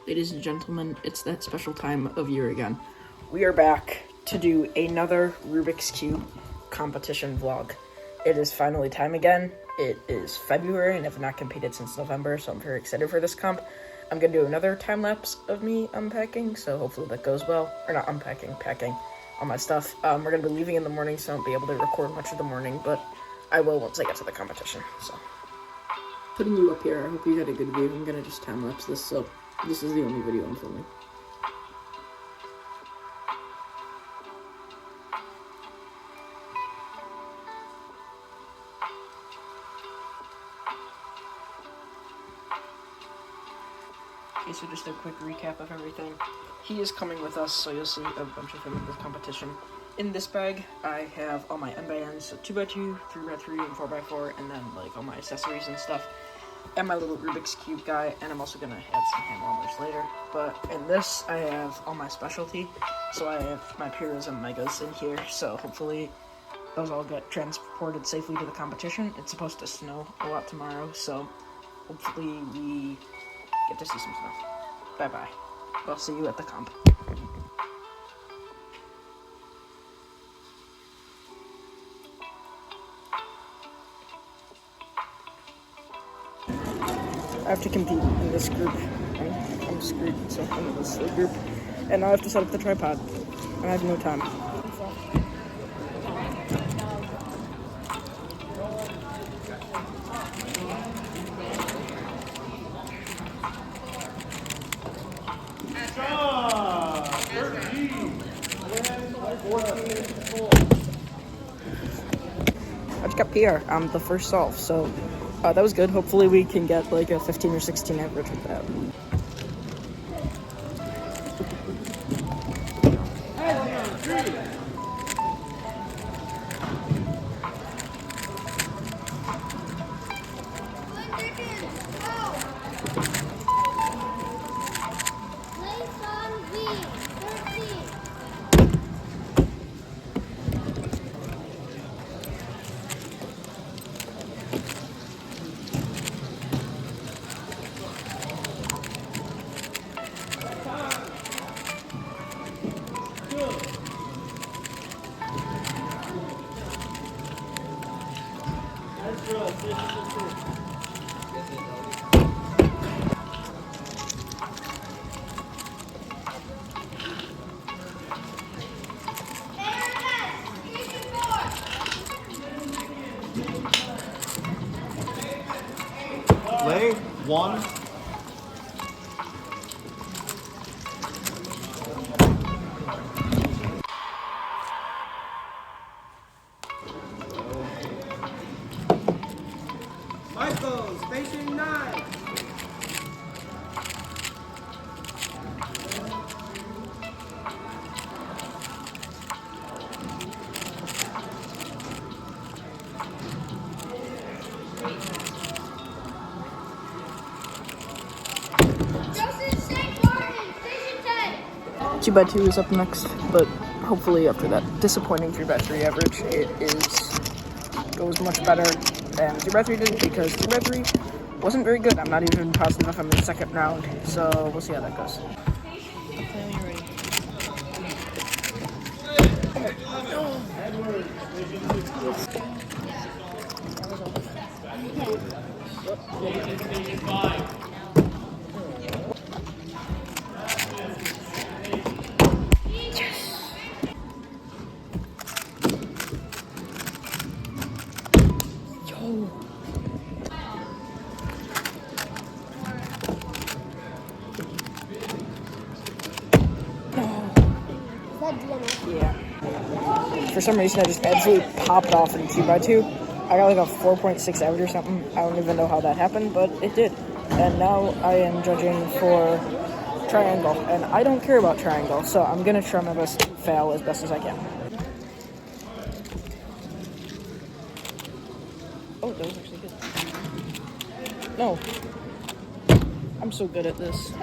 Ladies and gentlemen, it's that special time of year again. We are back to do another Rubik's Cube competition vlog. It is finally time again. It is February and I've not competed since November, so I'm very excited for this comp. I'm going to do another time lapse of me unpacking, so hopefully that goes well. Or not unpacking, packing all my stuff. We're going to be leaving in the morning, so I won't be able to record much of the morning, but I will once I get to the competition, so. Putting you up here, I hope you had a good view. I'm going to just time lapse this, so this is the only video I'm filming. Okay, so just a quick recap of everything. He is coming with us, so you'll see a bunch of him in this competition. In this bag, I have all my end-by-ends, so 2x2, 3x3, and 4x4, and then like all my accessories and stuff. And my little Rubik's Cube guy, and I'm also going to add some hand warmers later. But in this, I have all my specialty, so I have my Puros and Megas in here, so hopefully those all get transported safely to the competition. It's supposed to snow a lot tomorrow, so hopefully we get to see some snow. Bye-bye. I'll see you at the comp. I have to compete in this group. I'm screwed, so I'm in this group. And I have to set up the tripod. And I have no time. I just got PR. I'm the first solve, so that was good. Hopefully we can get like a 15 or 16 average with that. Lay one. Michael, station 9. Two by two is up next, but hopefully after that disappointing 3x3 average, it goes much better than 2x3 did, because 3x3 wasn't very good. I'm not even positive if I'm in the second round, so we'll see how that goes. Yeah. For some reason, I just absolutely popped off in 2x2. I got like a 4.6 average or something. I don't even know how that happened, but it did. And now I am judging for triangle, and I don't care about triangle, so I'm gonna try my best to fail as best as I can. Oh, that was actually good. No. I'm so good at this.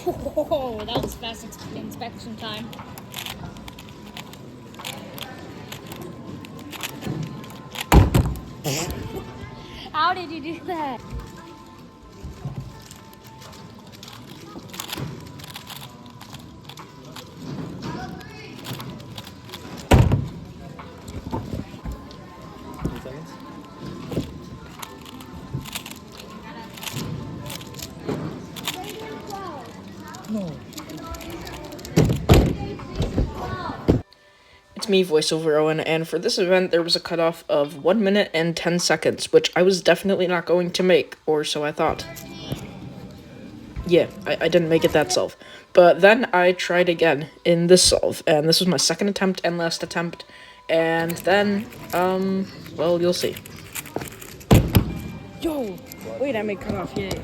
Oh, that was fast inspection time. How did you do that? It's me, VoiceOver Owen, and for this event there was a cutoff of 1 minute and 10 seconds, which I was definitely not going to make, or so I thought. Yeah, I didn't make it that solve. But then I tried again in this solve, and this was my second attempt and last attempt, and then, well, you'll see. Yo! Wait, I made cutoff, yay.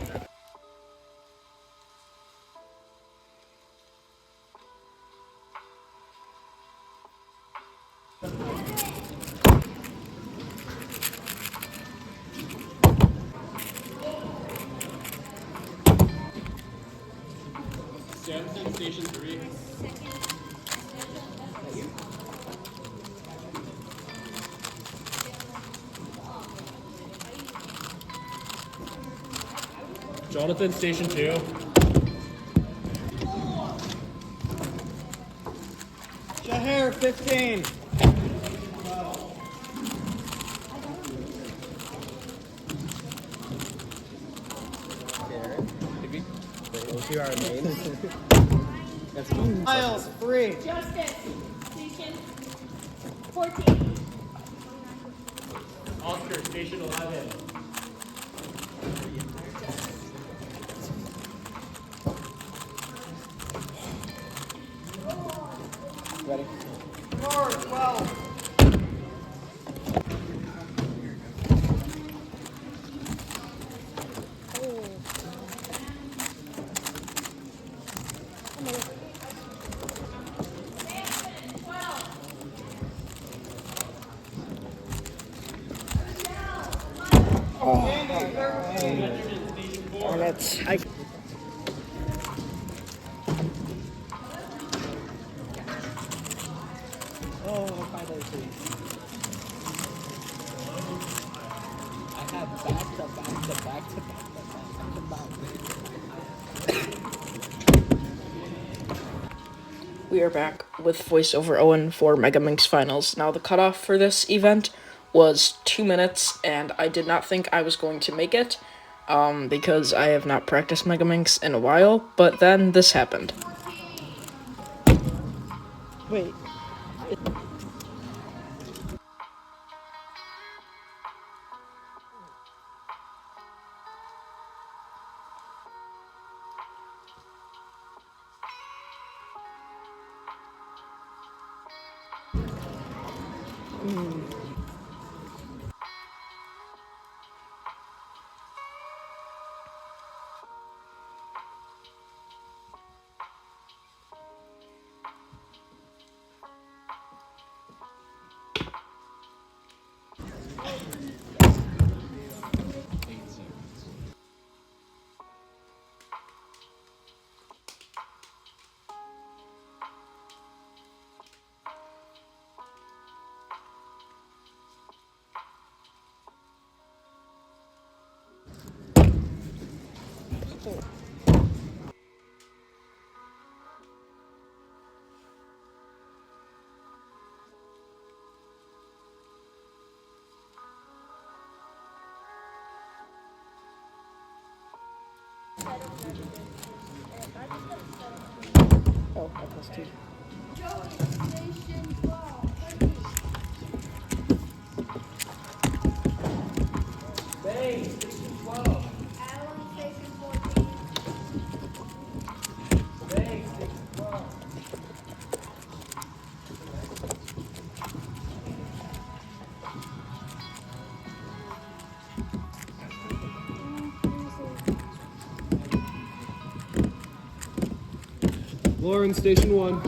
Stanton, station 3. Jonathan, station 2. Shahir, 15. Those are our names. Miles, 3. Justice, station 14. Oscar, station 11. Ready? 12. And it's... Oh, finally, please. I have back to back to back to back to back to back. We are back with VoiceOver Owen for Megaminx Finals. Now, the cutoff for this event was 2 minutes, and I did not think I was going to make it, because I have not practiced Megaminx in a while, but then this happened. Wait. Oh, I plus 2. Bang, station 12. Bang, station 12. Lauren, station 1.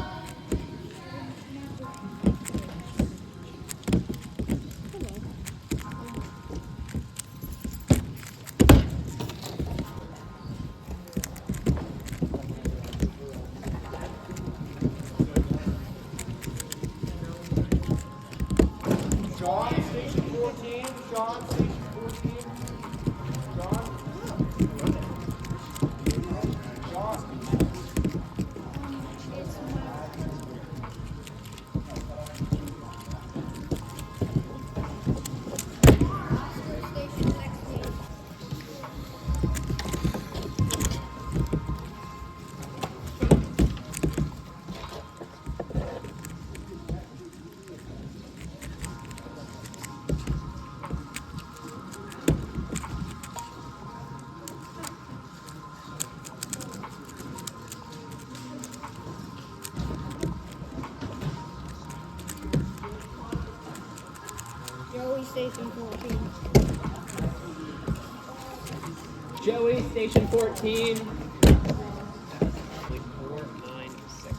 Joey Station 14. Joey, station 14. Like 496.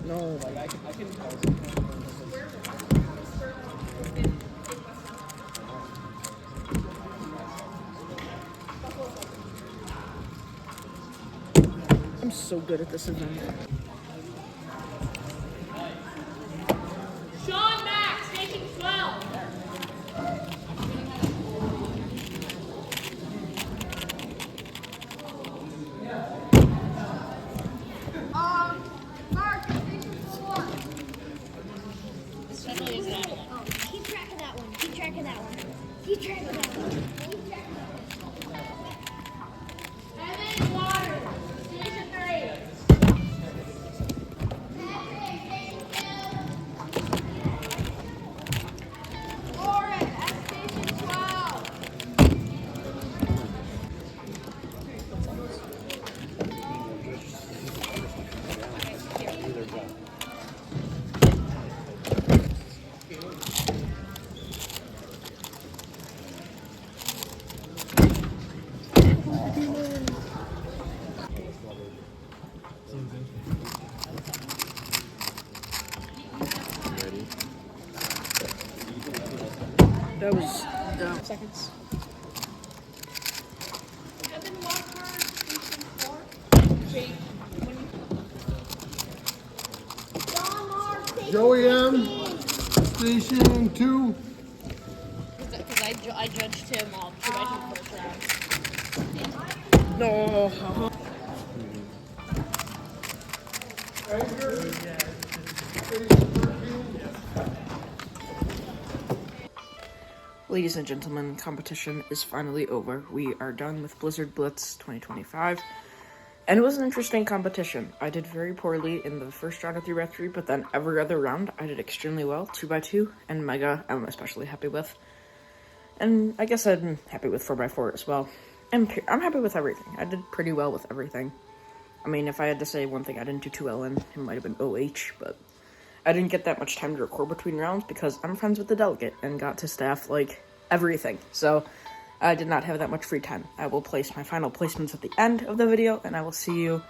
No. Like I can tell. I'm so good at this event. Sean Max, Station 12. Mark, station 4. This definitely is that one. Oh, keep track of that one. Keep track of that one. Keep track of that one. Keep track of that one. Evan Water, station 3. Lauren, at station 12. That was dumb. Seconds. Evan Water, station 4. Jake, John Mark, station Joey M. 15. Station 2. because I judged him 2x2 first round. No. Edgar. Station 13. Ladies and gentlemen, competition is finally over. We are done with Blizzard Blitz 2025. And it was an interesting competition. I did very poorly in the first round of 3x3, but then every other round I did extremely well. 2x2 and Mega I'm especially happy with. And I guess I'm happy with 4x4 as well. And I'm happy with everything. I did pretty well with everything. I mean, if I had to say one thing I didn't do too well in, it might have been OH, but I didn't get that much time to record between rounds because I'm friends with the delegate and got to staff, like, everything. So I did not have that much free time. I will place my final placements at the end of the video, and I will see you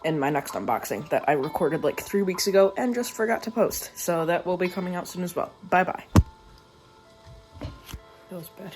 in my next unboxing that I recorded like 3 weeks ago and just forgot to post. So that will be coming out soon as well. Bye-bye. That was bad.